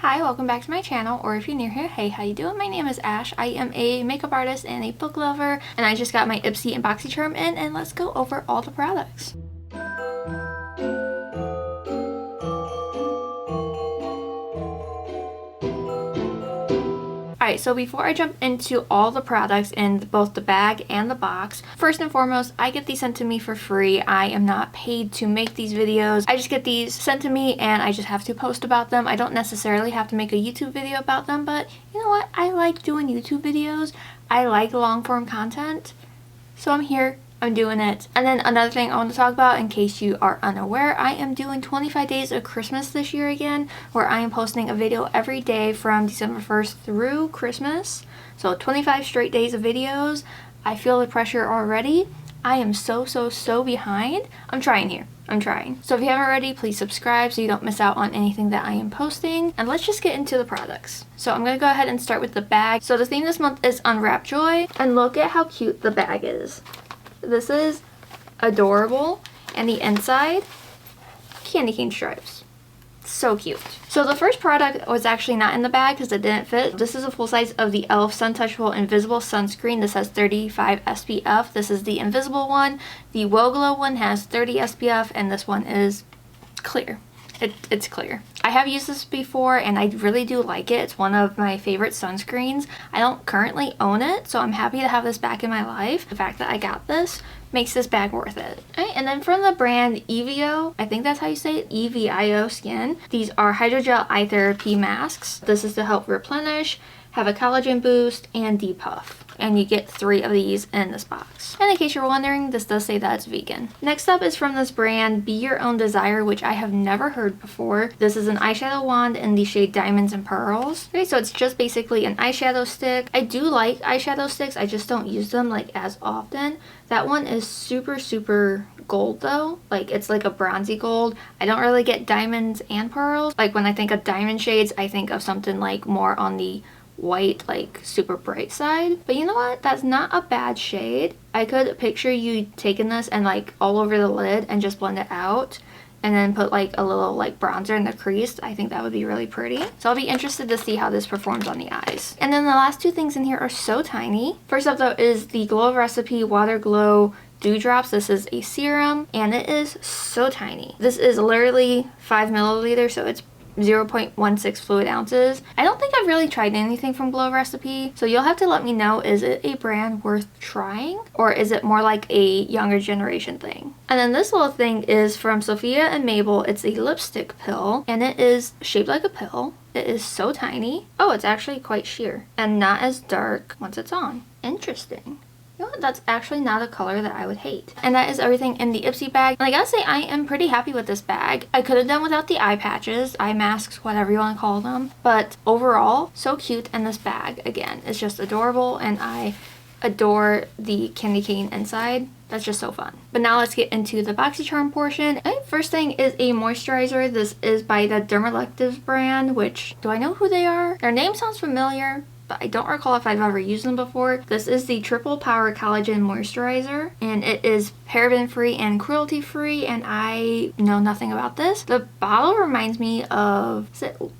Hi, welcome back to my channel, or if you're new here, hey, how you doing? My name is Ash. I am a makeup artist and a book lover, and I just got my Ipsy and Boxy charm in, and let's go over all the products. Alright, so before I jump into all the products in both the bag and the box, first and foremost, I get these sent to me for free. I am not paid to make these videos. I just get these sent to me and I just have to post about them. I don't necessarily have to make a YouTube video about them, but you know what? I like doing YouTube videos. I like long form content. So I'm here. I'm doing it. And then another thing I want to talk about, in case you are unaware, I am doing 25 days of Christmas this year again, where I am posting a video every day from December 1st through Christmas. So 25 straight days of videos. I feel the pressure already. I am so behind. I'm trying here. I'm trying. So if you haven't already, please subscribe so you don't miss out on anything that I am posting. And let's just get into the products. So I'm going to go ahead and start with the bag. So the theme this month is Unwrap Joy. And look at how cute the bag is. This is adorable, and the inside, candy cane stripes. So cute. So the first product was actually not in the bag because it didn't fit. This is a full size of the e.l.f. Sun Touchable Invisible Sunscreen. This has 35 SPF. This is the invisible one. The Woe Glow one has 30 SPF, and this one is clear. It's clear. I have used this before and I really do like it. It's one of my favorite sunscreens. I don't currently own it, so I'm happy to have this back in my life. The fact that I got this makes this bag worth it. Alright, and then from the brand Evio, I think that's how you say it, EVIO Skin. These are hydrogel eye therapy masks. This is to help replenish, have a collagen boost, and depuff. And you get 3 of these in this box. And in case you're wondering, this does say that it's vegan. Next up is from this brand, Be Your Own Desire, which I have never heard before. This is an eyeshadow wand in the shade Diamonds and Pearls. Okay, so it's just basically an eyeshadow stick. I do like eyeshadow sticks, I just don't use them like as often. That one is super gold though. Like, it's like a bronzy gold. I don't really get diamonds and pearls. Like, when I think of diamond shades, I think of something like more on the white, like super bright side. But you know what? That's not a bad shade. I could picture you taking this and like all over the lid and just blend it out and then put like a little like bronzer in the crease. I think that would be really pretty. So I'll be interested to see how this performs on the eyes. And then the last 2 things in here are so tiny. First up though is the Glow Recipe Water Glow Dewdrops. This is a serum and it is so tiny. This is literally 5 milliliters, so it's 0.16 fluid ounces. I don't think I've really tried anything from Glow Recipe, so you'll have to let me know, is it a brand worth trying or is it more like a younger generation thing? And then this little thing is from Sophia and Mabel. It's a lipstick pill and it is shaped like a pill. It is so tiny. Oh, it's actually quite sheer and not as dark once it's on. Interesting. You know what? That's actually not a color that I would hate. And that is everything in the Ipsy bag. And I gotta say, I am pretty happy with this bag. I could have done without the eye patches, eye masks, whatever you want to call them. But overall, so cute. And this bag, again, is just adorable. And I adore the candy cane inside. That's just so fun. But now let's get into the BoxyCharm portion. Okay, first thing is a moisturizer. This is by the Dermalectives brand, which, do I know who they are? Their name sounds familiar, but I don't recall if I've ever used them before. This is the Triple Power Collagen Moisturizer, and it is paraben-free and cruelty-free, and I know nothing about this. The bottle reminds me of,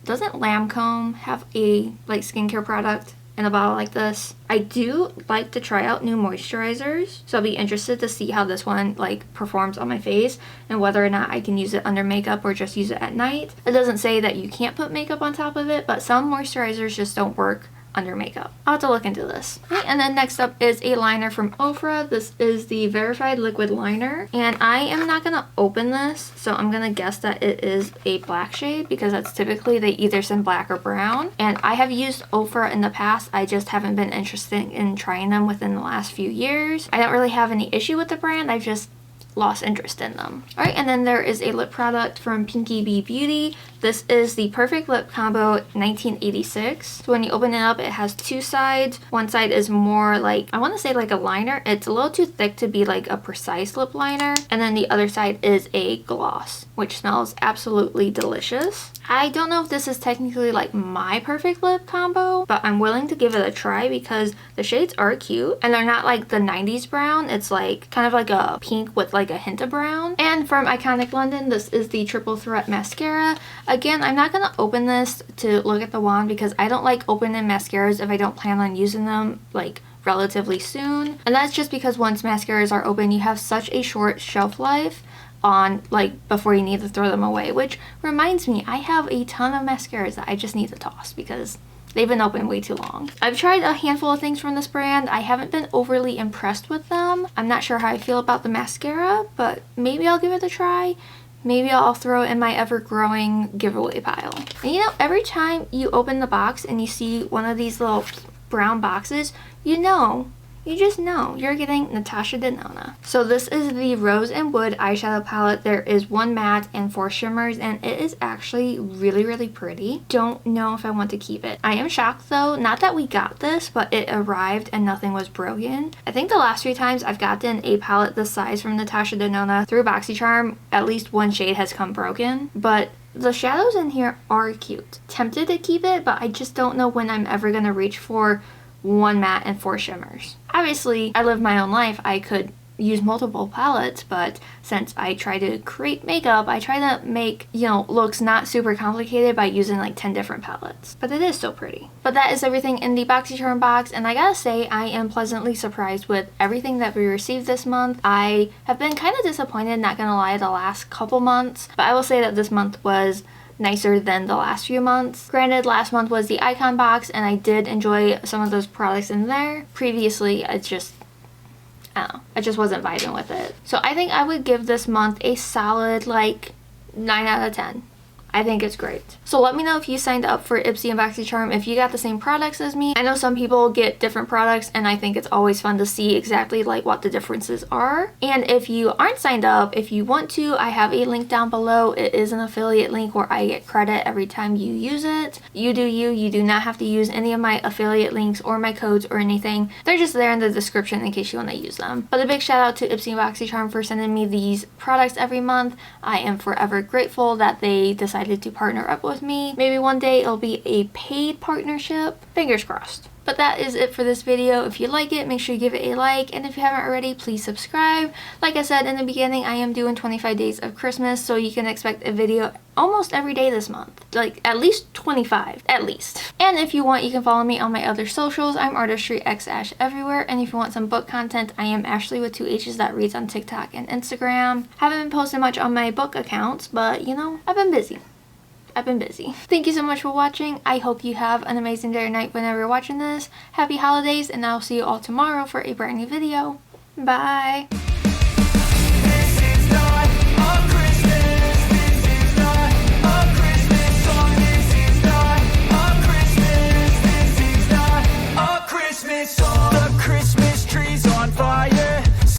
doesn't Lancome have a like skincare product in a bottle like this? I do like to try out new moisturizers, so I'll be interested to see how this one like performs on my face and whether or not I can use it under makeup or just use it at night. It doesn't say that you can't put makeup on top of it, but some moisturizers just don't work under makeup. I'll have to look into this. Okay, and then next up is a liner from Ofra. This is the Verified Liquid Liner, and I am not gonna open this, so I'm gonna guess that it is a black shade because that's typically they either send black or brown. And I have used Ofra in the past. I just haven't been interested in trying them within the last few years. I don't really have any issue with the brand. I've just lost interest in them. Alright, and then there is a lip product from Pinky Bee Beauty. This is the Perfect Lip Combo 1986. So when you open it up, it has 2 sides. One side is more like, I want to say like a liner. It's a little too thick to be like a precise lip liner. And then the other side is a gloss, which smells absolutely delicious. I don't know if this is technically like my perfect lip combo, but I'm willing to give it a try because the shades are cute and they're not like the 90s brown. It's like kind of like a pink with like a hint of brown. And from Iconic London, this is the Triple Threat Mascara. Again, I'm not going to open this to look at the wand because I don't like opening mascaras if I don't plan on using them like relatively soon. And that's just because once mascaras are open, you have such a short shelf life on like before you need to throw them away, which reminds me, I have a ton of mascaras that I just need to toss because they've been open way too long. I've tried a handful of things from this brand. I haven't been overly impressed with them. I'm not sure how I feel about the mascara, but maybe I'll give it a try. Maybe I'll throw it in my ever-growing giveaway pile. And you know, every time you open the box and you see one of these little brown boxes, you just know you're getting Natasha Denona. So this is the Rose and Wood eyeshadow palette. There is 1 matte and 4 shimmers, and it is actually really, really pretty. Don't know if I want to keep it. I am shocked though, not that we got this, but it arrived and nothing was broken. I think the last 3 times I've gotten a palette this size from Natasha Denona through BoxyCharm, at least 1 shade has come broken, but the shadows in here are cute. Tempted to keep it, but I just don't know when I'm ever gonna reach for 1 matte and 4 shimmers. Obviously, I live my own life. I could use multiple palettes, but since I try to create makeup, I try to make, you know, looks not super complicated by using like 10 different palettes. But it is so pretty. But that is everything in the BoxyCharm box, and I gotta say, I am pleasantly surprised with everything that we received this month. I have been kind of disappointed, not gonna lie, the last couple months, but I will say that this month was nicer than the last few months. Granted, last month was the Icon box and I did enjoy some of those products in there. Previously, I just wasn't vibing with it. So I think I would give this month a solid like 9 out of 10. I think it's great. So let me know if you signed up for Ipsy and BoxyCharm, if you got the same products as me. I know some people get different products and I think it's always fun to see exactly like what the differences are. And if you aren't signed up, if you want to, I have a link down below. It is an affiliate link where I get credit every time you use it. You do you. You do not have to use any of my affiliate links or my codes or anything. They're just there in the description in case you want to use them. But a big shout out to Ipsy and BoxyCharm for sending me these products every month. I am forever grateful that they decided to partner up with me. Maybe one day it'll be a paid partnership. Fingers crossed. But that is it for this video. If you like it, make sure you give it a like, and if you haven't already, please subscribe. Like I said in the beginning, I am doing 25 days of Christmas, so you can expect a video almost every day this month. Like at least 25, at least. And if you want, you can follow me on my other socials. I'm artistryxashh everywhere, and if you want some book content, I am Ashley with 2 H's that reads on TikTok and Instagram. Haven't been posting much on my book accounts, but you know, I've been busy. Thank you so much for watching. I hope you have an amazing day or night whenever you're watching this. Happy holidays, and I'll see you all tomorrow for a brand new video. Bye!